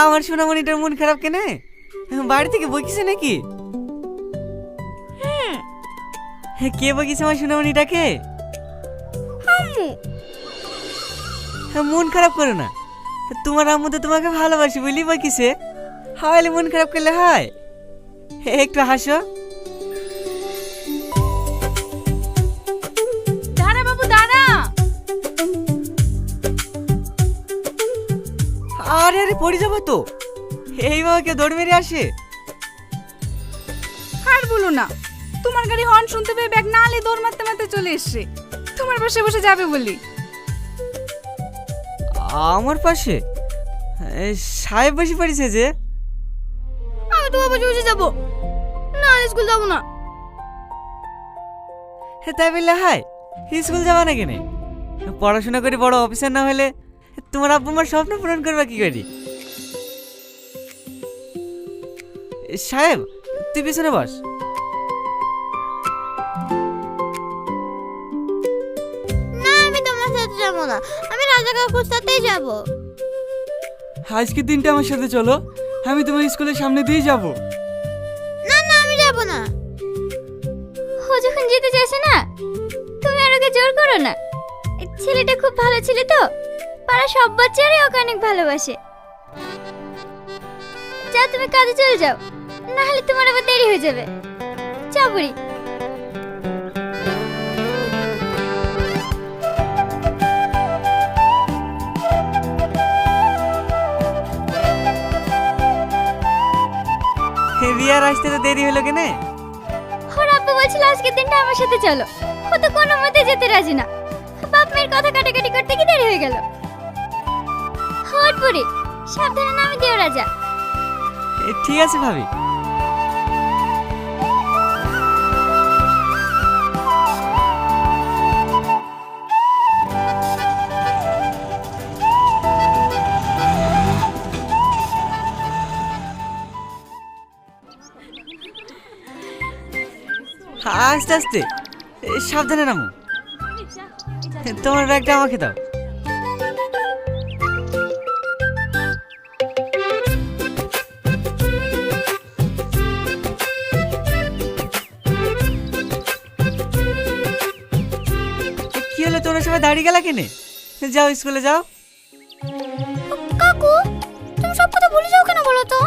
আমার সোনামণিটার মন খারাপ কেনে? বাড়ি থেকে বকিছে নাকি? কে বকিছে আমার সোনামণিটাকে? আম্মু। মন খারাপ করো না, তোমার আম্মু তো তোমাকে ভালোবাসি বলি বকিছে। হাওয়ালে মন খারাপ করলে হয়? একটু হাসো। দাঁড়া বাবু দাঁড়া। আরে আরে পড়ে যাবো তো, এই বাবাকে দৌড় মেরে আসে। আর বলো না, তোমার গাড়ি হর্ন শুনতে পেয়ে ব্যাগ না আলে দৌড় মারতে মারতে চলে এসছে তোমার পাশে বসে যাবে বলি। আমার পাশে সাহেব বসে পড়েছে যে। আমি তোমার পাশে বসে যাবো না, স্কুল যাবো না। তাই বললে হাই, স্কুল যাবা না কেনে? পড়াশোনা করে বড় অফিসার না হলে তোমার আব্বু আমার স্বপ্ন পূরণ করবা কি করি? সাহেব তুই পিছনে বস। না আমি তোমার সাথে যাবো না, আমি রাজা কাকুর সাথেই যাবো। আজকের দিনটা আমার সাথে চলো, আমি তোমার স্কুলের সামনে দিয়ে যাব। না না আমি যাবো না। ও যখন যেতে চাইছে না, তুমি আর ওকে জোর করো না। ছেলেটা খুব ভালো ছেলে তো, পাড়া সব বাচ্চারাই ওকে অনেক ভালোবাসে। যাও তুমি কাজে চলে যাও, না হলে তোমার আবার দেরি হয়ে যাবে। যাও বুড়ি। বিয়ার আসতে তো দেরি হলো কেনে? ওর আব্বু বলছিল আজকের দিনটা আমার সাথে চলো, ও তো কোনো মতে যেতে রাজি না। বাপ মেয়ের কথা কাটাকাটি করতে কি দেরি হয়ে গেল। হট বুড়ি, সাবধানে নামে দিও রাজা। ঠিক আছে ভাবি। আস্তে আস্তে, সাবধানে নামো। তোমার ব্যাগটা আমাকে দাও। কি হলো, তোমরা সবাই দাঁড়িয়ে গেলা কেনে? যাও স্কুলে যাও। কাকু তুমি সব কথা ভুলে যাও কেন বলো তো?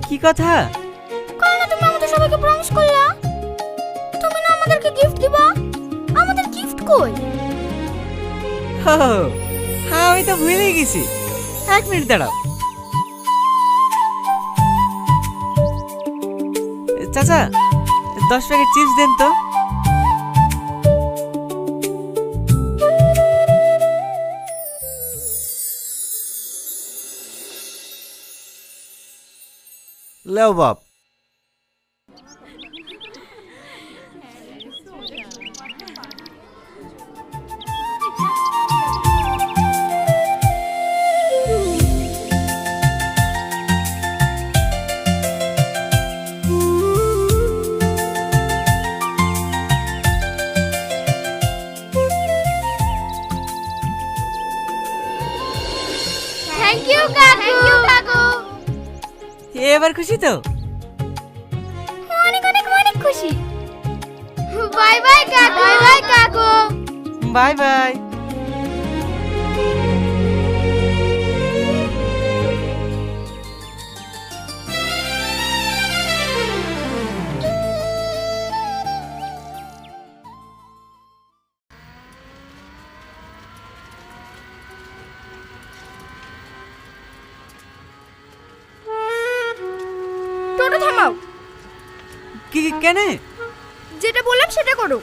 কি কথা? কাল না তুমি আমাদের সবাইকে প্রমিস করলা, তুমি না আমাদেরকে গিফট দিবা। আমাদের গিফট কই? হ্যাঁ আমি তো ভুলেই গেছি, 1 মিনিট দাঁড়াও। চাচা 10 প্যাকেট চিপস দেন তো। লেও বাপ। থ্যাংক ইউ কাকু। এবার খুশি তো? অনেক অনেক অনেক খুশি। বাই বাই কাকু। বাই বাই কাকু। Bye bye. টোটো থামাও। কি কেন? যেটা বললাম সেটা করো।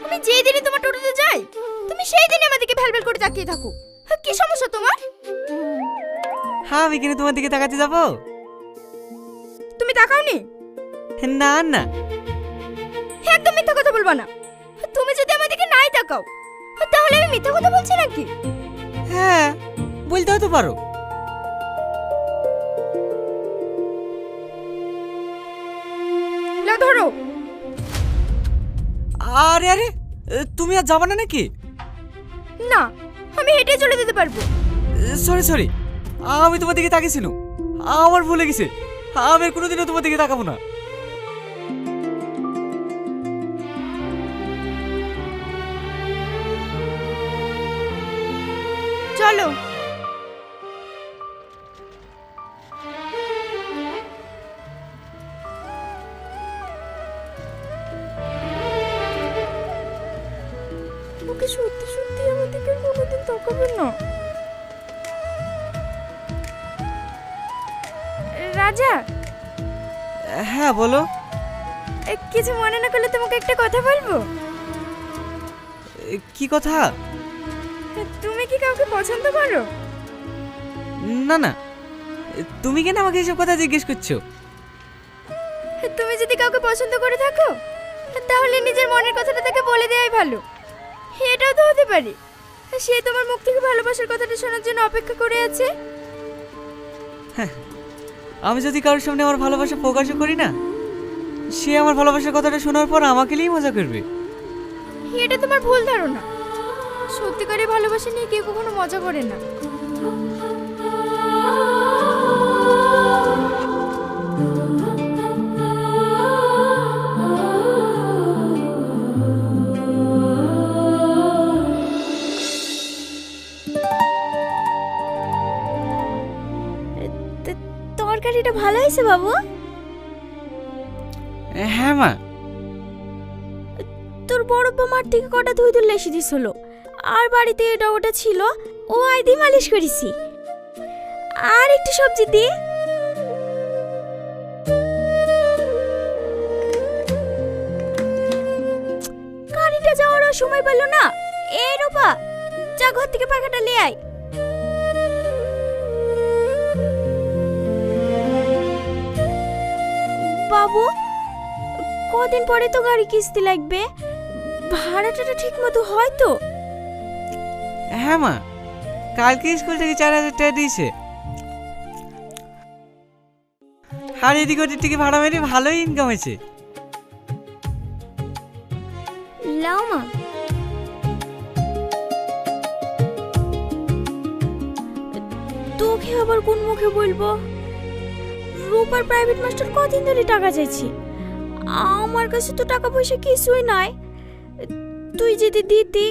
আমি যেই দিনই তোমার টোটোতে যাই, তুমি সেই দিনই আমাদেরকে ভ্যালভ্যাল করে তাকিয়ে থাকো। কি সমস্যা তোমার? হ্যাঁ আমি কিন্তু তোমার দিকে তাকাতে যাবো? তুমি তাকাওনি? না না, একদম মিথ্যা কথা বলবা না। তুমি যদি আমাদেরকে নাই তাকাও, তাহলে আমি মিথ্যা কথা বলছি নাকি? হ্যাঁ বলতেও তো পারো। লাও ধরো। আরে আরে, তুমি আর যাবা না নাকি? না, আমি হেঁটে চলে যেতে পারবো। সরি সরি, আমি তোমার দিকে তাকিয়েছিল, আমার ভুলে গেছে। আমি আর কোনোদিনও তোমার দিকে তাকাবো না। চলো। ওকে সত্যি সত্যি আমাদেরকে কোনোদিন তাকাবে না। রাজা। হ্যাঁ বলো। কিছু মনে না করলে তোমাকে একটা কথা বলবো। কি কথা? তুমি কি কাউকে পছন্দ করো? না না, তুমি কেন আমাকে এসব কথা জিজ্ঞেস করছো? তুমি যদি কাউকে পছন্দ করে থাকো তাহলে নিজের মনের কথাটা তাকে বলে দেওয়াই ভালো। এটাও তো হতে পারে সে তোমার মুখ থেকে ভালোবাসার কথাটা শোনার জন্য অপেক্ষা করে আছে। আমি যদি কারোর সামনে আমার ভালোবাসা প্রকাশও করি না, সে আমার ভালোবাসার কথাটা শোনার পর আমাকে নিয়েই মজা করবে। এটা তোমার ভুল ধারণা। সত্যিকারের ভালোবাসা নিয়ে কেউ কখনো মজা করে না। তরকারিটা ভালো হয়েছে বাবু? হ্যাঁ মা। তোর বড়প্পা মাঠ থেকে কটা ধুই তুললে এসে দিছিল, আর বাড়িতে এটা ওটা ছিল, ও আই দিয়ে মালিশ করেছি। আর একটু সবজি দি। গাড়িটা যাওয়ার সময় পেল না। এ রূপা, যা ঘর থেকে পাখাটা নিয়ে আয়। বাবু, কদিন পরে তো গাড়ি কিস্তি লাগবে, ভাড়াটা ঠিক মতো হয় তো? হ্যাঁ মা, কালকে স্কুল থেকে 4,000 টাকা দিয়েছে। আর এদিক ওদিক থেকে ভাড়া মেরে ভালোই ইনকাম হয়েছে। লাও মা। তোকে আবার কোন মুখে বলবো? রূপার প্রাইভেট মাস্টার কদিন ধরে টাকা চাইছি, আমার কাছে তো টাকা পয়সা কিছুই নাই। তুই যদি দিতি।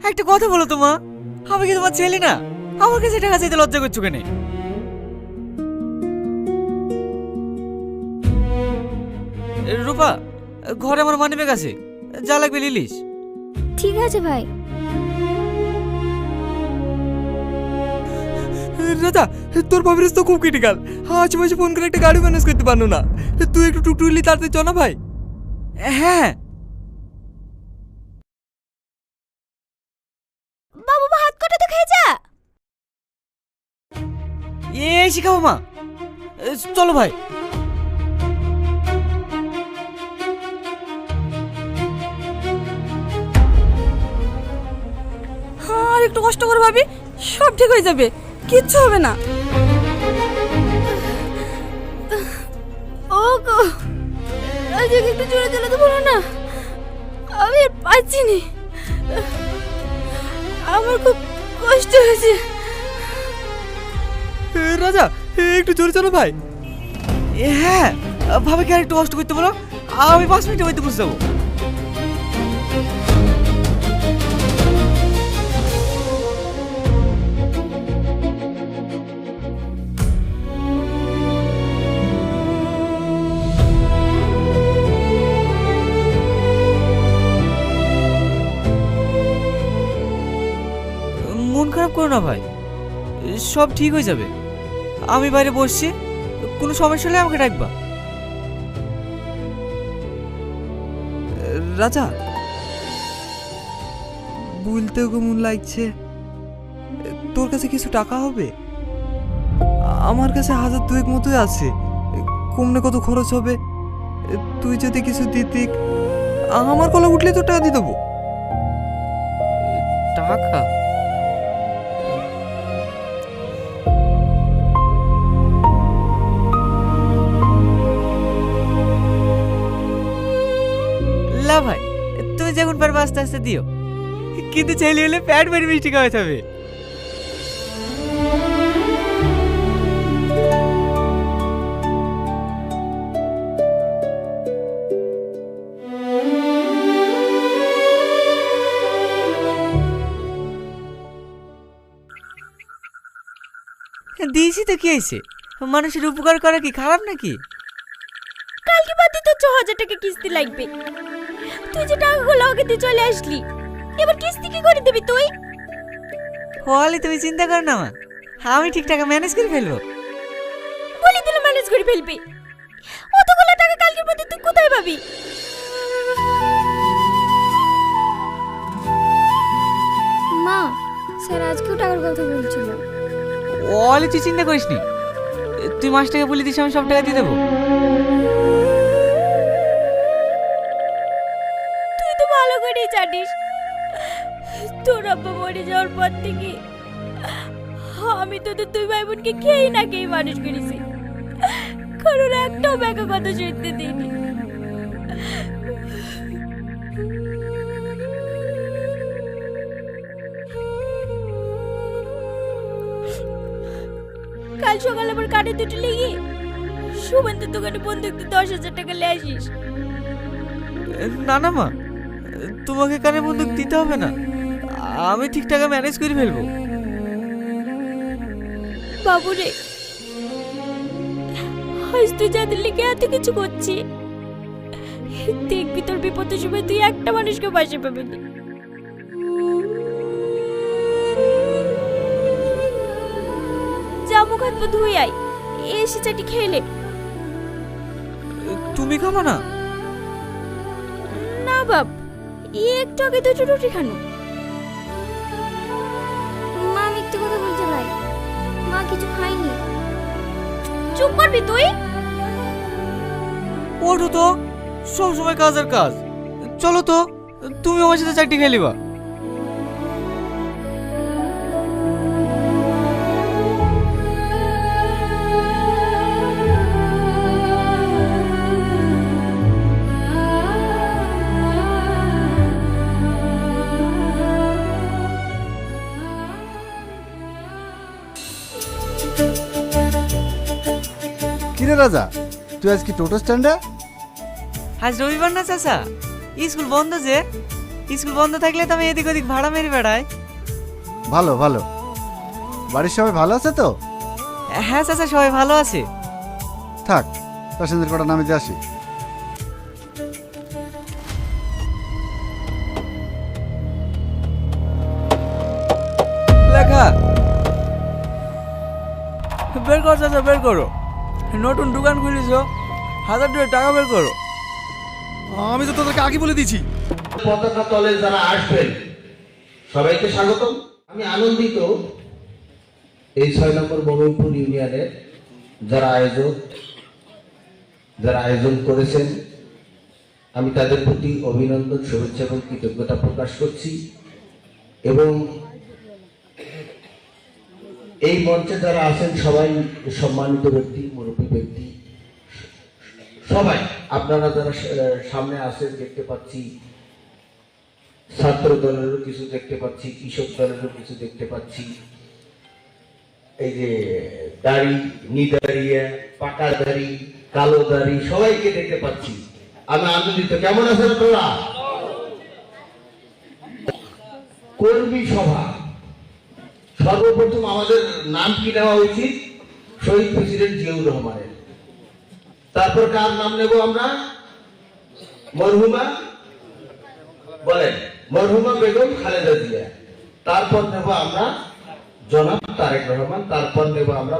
একটা কথা বলো তো মা, আমি কি তোমার ছেলে না? আমার কাছে টাকা চাইতে লজ্জা করছো কেন? রূপা, ঘরে আমার মানিব্যাগ আছে, যা লাগবে লিলিস। ঠিক আছে ভাই। দাদা, তোর ভাবিস তো খুব ক্রিটিক্যাল। আশেপাশে ফোন করে একটা গাড়ি ম্যানেজ করতে পারো না। তুই একটু টুকটুকলি তাড়াতাড়ি চ না ভাই। হ্যাঁ। বাবু ভাত কটা তো খেয়ে যা। শিখাবো মা, চলো ভাই। আর একটু কষ্ট করে ভাবি, সব ঠিক হয়ে যাবে, কিচ্ছু হবে না। ও গো, আজকে একটু জোরে চালাতে বলো না, আমি আর পাচ্ছি না, আমার খুব কষ্ট হয়েছে। রাজা, একটু জোরে চলো ভাই। হ্যাঁ, ভাবিকে আর একটু কষ্ট করতে বলো, আমি 5 মিনিটে বাড়িতে পৌঁছে যাবো। মন খারাপ করো না ভাই, সব ঠিক হয়ে যাবে। আমি বাইরে বসছি, কোনো সমস্যা হলে আমাকে ডাকবা। রাজা, বলতেও কেমন লাগছে, তোর কাছে কিছু টাকা হবে? আমার কাছে 1,000-2 মতোই আছে, কমনে কত খরচ হবে? তুই যদি কিছু দিতি, আমার কলা উঠলে তো টাকা দিয়ে দেবো। টাকা? আস্তে আস্তে দিও, কিন্তু ছেলে হলে প্যাট ভরে মিষ্টি খাওয়াতে হবে। দিয়েছি তো কি হয়েছে, মানুষের উপকার করা কি খারাপ নাকি? কালকে বাদে তো 6,000 টাকা কিস্তি লাগবে। তুই যে টাকাগুলো আগে দিয়ে চলে আসলি, এবার কিস্তি কি করে দিবি তুই? হলে তুমি চিন্তা করো না মা, আমি ঠিক টাকা ম্যানেজ করে ফেলবো। বলি দিলে ম্যানেজ করে ফেলবি, অতগুলো টাকা কালকের মধ্যে তুই কোথায় পাবি? মা, স্যার আজকেও টাকার কথা বলছিল। হলে তুই চিন্তা করিস নি, তুই মাসটাকে বলে দিস, আমি সব টাকা দিয়ে দেবো। তুই তো ভালো করেই জানিস তোর আব্বা মরে যাওয়ার পর থেকে আমি তোদের দুই ভাই বোনকে খেয়েই না খেয়ে মানুষ করেছি, কারণ একটাও ব্যাকা কথা শুনতে দিইনি। কাল সকালে আমার কানে দুটো লেগে সুমন্তের দোকানে বন্ধু 10,000 টাকা লে আসিস। না না মা, তোমাকে কানে বন্দুক দিতে হবে না, আমি ঠিক টাকা ম্যানেজ করে ফেলবো। বাবু রে, আজ তুই যাদের লিখে এত কিছু করছি, দেখবি তোর বিপদের সময় তুই একটা মানুষকে পাশে পাবি না। যা মুখ হাত পা ধুয়ে আয়, এসে চাটি খেলে। তুমি খাবো না? না বাপ, একটু আগে দুটো রুটি খানো। মা মিথ্যে কথা বলছে ভাই, মা কিছু খায়নি। চুপ করবি তুই? ওঠো তো, সব সময় কাজ আর কাজ। চলো তো, তুমি আমার সাথে চারটি খেলিবা। কিরে রাজা, তুই আজ কি টোটো স্ট্যান্ডে? আজ রবিবার না চাচা, স্কুল বন্ধ যে। স্কুল বন্ধ থাকলে তো আমি এদিক ওদিক ভাড়া মেরে বেড়াই। ভালো ভালো। বাড়ির সবাই ভালো আছে তো? হ্যাঁ চাচা, সবাই ভালো আছে। থাক, প্যাসেঞ্জার কটা নামে দিয়ে আসি। লেখা বের করো চাচা, বের করো। নতুন দোকান খুলেছ, 1,000 টাকা বের করো। আমি তো তোদেরকে আগে বলে দিয়েছি। পতাকা তলে যারা আসবেন সবাইকে স্বাগতম। আমি আনন্দিত এই 6 নম্বর বঙ্গপুর ইউনিয়নের যারা আয়োজন করেছেন, আমি তাদের প্রতি অভিনন্দন, শুভেচ্ছা এবং কৃতজ্ঞতা প্রকাশ করছি। এবং এই মঞ্চে যারা আছেন সবাই সম্মানিত ব্যক্তি, মুরব্বী ব্যক্তি, সবাই আপনারা যারা সামনে আছেন দেখতে পাচ্ছি, ছাত্র দলেরও কিছু দেখতে পাচ্ছি, কৃষক দলেরও কিছু দেখতে পাচ্ছি। এই যে দাড়ি, নিদাড়িয়া, পাকা দাড়ি, কালো দাড়ি, সবাইকে দেখতে পাচ্ছি। আমি আনন্দিত। কেমন আছেন আপনারা? কর্মী সভা, সর্বপ্রথম আমাদের নাম কি নেওয়া উচিত? শহীদ প্রেসিডেন্ট জিয়াউর রহমানের। তারপর কার নাম নেব আমরা? মরহুমা, বলেন, মরহুমা বেগম খালেদা জিয়া। তারপর নেব আমরা জনাব তারেক রহমান। তারপর নেব আমরা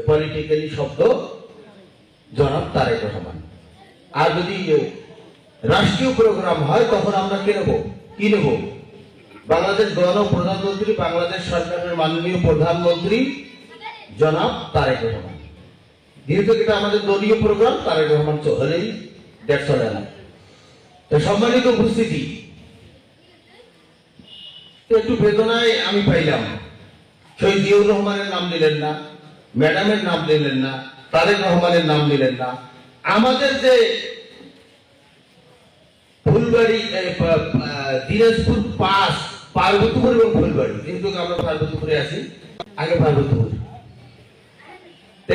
পলিটিক্যালি শব্দ জনাব তারেক রহমান। আর যদি রাষ্ট্রীয় প্রোগ্রাম হয় তখন আমরা কি নেব? বাংলাদেশ প্রধানমন্ত্রী, বাংলাদেশ সরকারের মাননীয় প্রধানমন্ত্রী জনাব তারেক রহমান। যেহেতু এটা আমাদের দলীয় প্রোগ্রাম, তারেক রহমান হলেই দেড় চলে না। তো সম্মানিত উপস্থিতি, একটু বেদনায় আমি পাইলাম, শহীদ জিয়াউর রহমানের নাম নিলেন না, ম্যাডামের নাম নিলেন না, তারেক রহমানের নাম নিলেন না। আমাদের যে ফুল ফুলবাড়ি দিনাজপুর পাস পার্বতীপুর এবং ফুলবাড়ি, কিন্তু আমরা পার্বতীপুরে আছি, আগে পার্বতীপুর।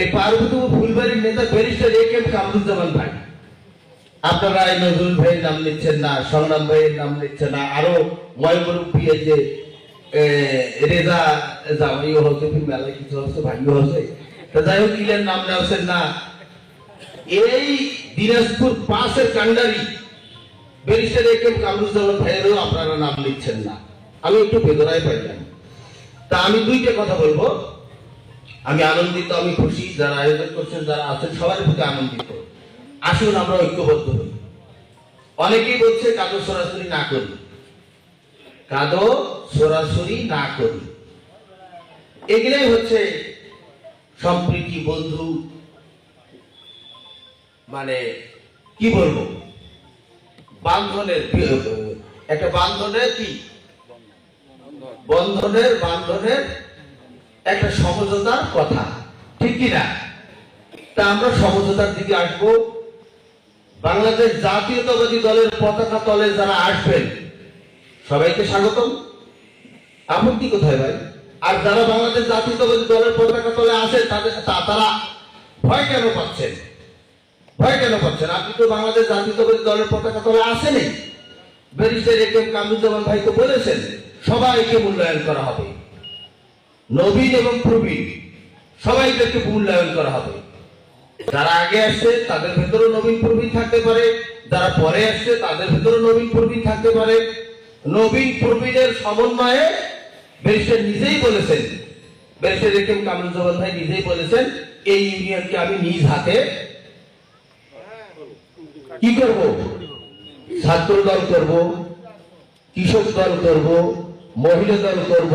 এই পার্বতীপুর ফুলবাড়ির নেতা ব্যারিস্টার A.K.M. কামরুজ্জামান ভাই। আপনারা এই নজরুল ভাইয়ের নাম নিচ্ছেন না, সংগ্রাম ভাইয়ের নাম নিচ্ছেন না, আরো ময়মরূপী যে রেজা জামাইও হচ্ছে, মেলায় কিছু হচ্ছে, ভাইও হচ্ছে, তো যাই হোক ইলের নাম নেওয়াছেন না। এই দিনাজপুর পাসের কান্ডারি ব্যারিস্টার A.K.M. কামরুজ্জামান ভাইয়েরও আপনারা নাম নিচ্ছেন না। আমি একটু বেদনায় পাইলাম। তা আমি দুইটা কথা বলবো। আমি আনন্দিত, আমি খুশি, যারা আয়োজন করছেন, যারা আছেন, সবার প্রতি আনন্দিত। আসুন আমরা ঐক্যবদ্ধ হই। অনেকেই বলছে কাদো সরাসরি না করি, কাদো সরাসরি না করি, এগুলাই হচ্ছে সম্প্রীতি, বন্ধু, মানে কি বলবো, বান্ধনের একটা বান্ধনের কি বান্ধনের একটা সমঝোতার কথা, ঠিক কিনা? তা আমরা সমঝোতার দিকে আসবো। বাংলাদেশ জাতীয়তাবাদী দলের পতাকা তলে যারা আসবেন সবাইকে স্বাগতম, আপত্তি কোথায় ভাই? আর যারা বাংলাদেশ জাতীয়তাবাদী দলের পতাকা তলে আসে তারা ভয় কেন পাচ্ছেন? ভয় কেন পাচ্ছেন? আপনি তো বাংলাদেশ জাতীয়তাবাদী দলের পতাকা তলে আসেনি। Barrister A.K.M. কামরুজ্জামান ভাই তো বলেছেন সবাইকে মূল্যায়ন করা হবে, নবীন এবং প্রবীণ সবাইকে মূল্যায়ন করা হবে। যারা আগে আসছে তাদের ভেতরেও নবীন প্রবীণ থাকতে পারে, যারা পরে আসছে তাদের ভেতরেও নবীন প্রবীণ থাকতে পারে। নবীন প্রবীণের সমন্বয়ে ব্যারিস্টার নিজেই বলেছেন, ব্যারিস্টার A.K.M. কামরুজ্জামান ভাই নিজেই বলেছেন এই ইউনিয়নকে আমি নিজ হাতে কি করব, ছাত্র দল করব, কৃষক দল করব, মহিলা দল করব,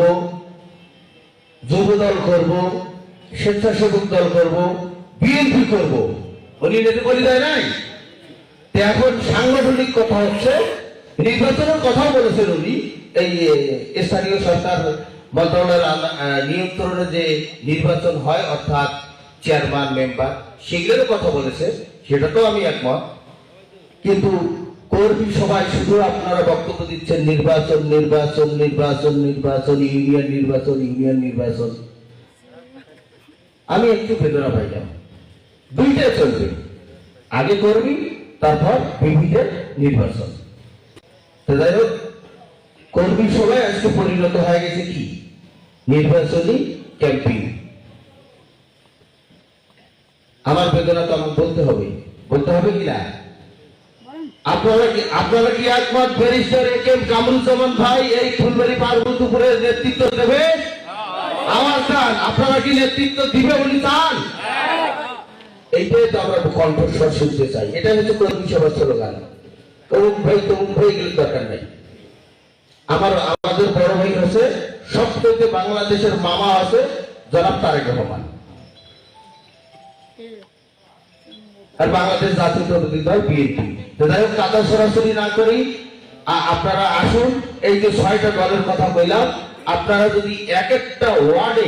যুব দল করব, স্বেচ্ছাসেবক দল করব, বিএনপি করব। উনি নেতা বলে দেয় নাই। এখন সাংগঠনিক কথা হচ্ছে, নির্বাচনের কথাও বলেছেন উনি। এই স্থানীয় সরকার মন্ত্রণালয়ের নিয়ন্ত্রণে যে নির্বাচন হয়, অর্থাৎ চেয়ারম্যান, মেম্বার, সেগুলোর কথা বলেছে, সেটা তো আমি একমত। কিন্তু কর্মী সবাই শুধু আপনারা বক্তব্য দিচ্ছেন নির্বাচন নির্বাচন নির্বাচন নির্বাচন, ইউনিয়ন নির্বাচন ইউনিয়ন নির্বাচন। আমি একটু বেদনা পাইলাম। দুইটাই চলবে, আগে কর্মী তারপর বিভিন্ন নির্বাচন। তো যাই হোক, কর্মী সবাই আজকে পরিণত হয়ে গেছে কি নির্বাচনী ক্যাম্পেইন। আমার বেদনা তো আমাকে বলতে হবে কিনা? আপনারা কি একমত ব্যারিস্টার A.K.M. কামরুজ্জামান ভাই এই ফুলবাড়ি পার্বতীপুরের নেতৃত্ব দেবে? আমার চান, আপনারা কি নেতৃত্ব দিবে বলে চান? এইটাই তো আমরা কণ্ঠস্বর শুনতে চাই। এটা হচ্ছে কর্মী সভার স্লোগান। তমুক ভাই এগুলো দরকার নাই। আমাদের বড় ভাই হচ্ছে সবথেকে বাংলাদেশের মামা আছে জনাব তারেক রহমান, আর বাংলাদেশ জাতীয়তাবাদী দল বিএনপি। যাই হোক, কাদা সরাসরি না করি, আপনারা আসুন। এই যে 6টা দলের কথা বললাম, আপনারা যদি এক একটা ওয়ার্ডে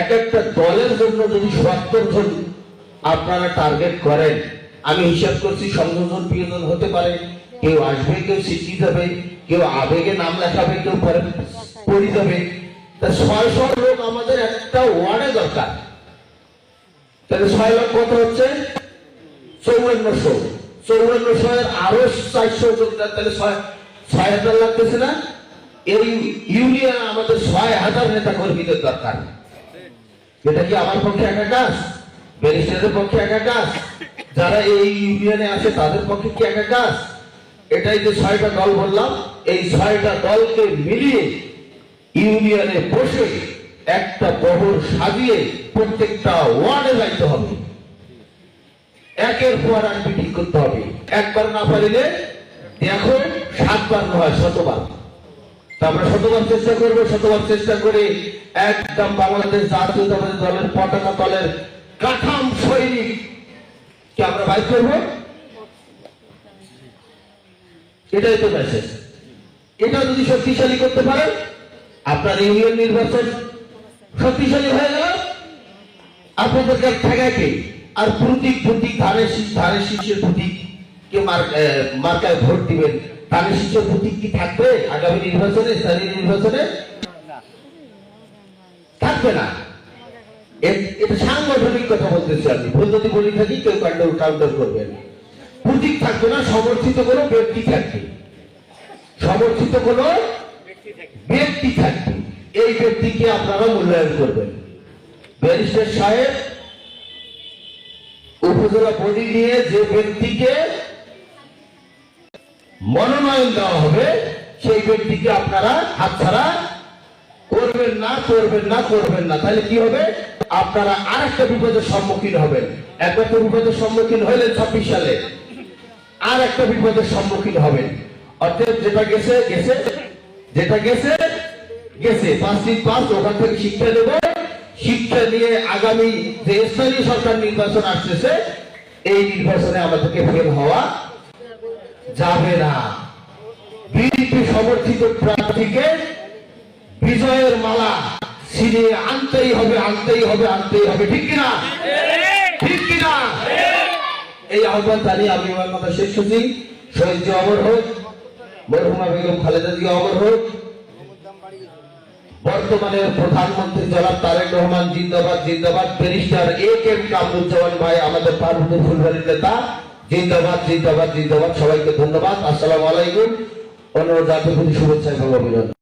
এক একটা দলের জন্য যদি 70 জন আপনারা টার্গেট করেন, আমি হিসাব করছি সংযোজন বিয়োজন হতে পারে, কেউ আসবে, কেউ সিটি যাবে, কেউ আবেগে নাম লেখাবে, কেউ পড়ে যাবে। তা 600 লোক আমাদের একটা ওয়ার্ডে দরকার। তাহলে 6 লাখ কত হচ্ছে? 5400 এর আরো 400 যোগদান, তাহলে 6000 লাগতেছে না? এই ইউনিয়ন আমাদের 6000 নেতা কর্মীদের দরকার। এটা কি আমার পক্ষে একা কাজ? ব্যারিস্টারের পক্ষে একা কাজ? যারা এই ইউনিয়নে আছে তাদের পক্ষে কি একা কাজ? এটাই যে 6টা দল বললাম, এই 6টা দলকে মিলিয়ে ইউনিয়নে বসে একটা বহর সাজিয়ে প্রত্যেকটা ওয়ার্ডে যাইতে হবে। একের পর এক মিটিং করতে হবে। একবার না পারিলে দেখো 7বার নয় 100বার। আমরা 100বার চেষ্টা করবো। 100বার চেষ্টা করে একদম বাংলাদেশ জাতীয়তাবাদী দলের পতাকা তলের কাঠাম সৈনিক কি আমরা বাইর করবো। এটাই তো মেসেজ। এটা যদি শক্তিশালী করতে পারেন, আপনার ইউনিয়ন নির্বাচন শক্তিশালী হয়ে গেল। আপনাদেরকে ঠেকায় কে? আর প্রতীক ধানের শীর্ষের প্রতীক কে মার্কায় ভোট দিবেন, তাহলে শিশুর প্রতীক কি থাকবে আগামী নির্বাচনে, স্থানীয় নির্বাচনে? থাকবে না। এটা সাংগঠনিক কথা বলতেছি আমি, ভুল যদি বলি থাকি কেউ কাউন্টার করবেন। প্রতীক থাকবে না, সমর্থিত কোনো ব্যক্তি থাকবে, সমর্থিত কোনো ব্যক্তি থাকবে। এই ব্যক্তিকে আপনারা মূল্যায়ন করবেন। ব্যারিস্টার সাহেব উপজেলা বডি নিয়ে যে ব্যক্তিকে মনোনয়ন দেওয়া হবে সেই ব্যক্তিকে আপনারা হাতছাড়া করবেন না, করবেন না, করবেন না। তাহলে কি হবে? আপনারা আরেকটা বিপদের সম্মুখীন হবেন। একবার তো বিপদের সম্মুখীন হইলেন 26 সালে, আর একটা বিপদের সম্মুখীন হবেন। অর্থাৎ যেটা গেছে গেছে, যেটা গেছে গেছে, 5 দিন 5 ওখান থেকে শিক্ষা নেব। শিক্ষা নিয়ে আগামী যে স্থানীয় সরকার নির্বাচন আসতেছে এই নির্বাচনে আমাদেরকে ফেল হওয়া যাবে না। বিএনপি সমর্থিত প্রার্থীকে বিজয়ের মালা ছিনিয়ে আনতেই হবে, আনতেই হবে, আনতেই হবে। ঠিক কিনা? ঠিক কিনা? এই আহ্বান জানিয়ে আমি আমার কথা শেষ করছি। শহীদ জি অমর হোক, মরহুমা বেগম খালেদা জি অমর হোক, বর্তমানের প্রধানমন্ত্রী জনাব তারেক রহমান জিন্দাবাদ, জিন্দাবাদ। Barrister A.K.M. কামরুজ্জামান ভাই আমাদের পার্বত্য ফুলবাড়ির নেতা, জিন্দাবাদ, জিন্দাবাদ, জিন্দাবাদ। সবাইকে ধন্যবাদ। আসসালামু আলাইকুম। অন্য জাতির প্রতি শুভেচ্ছা এবং অভিনন্দন।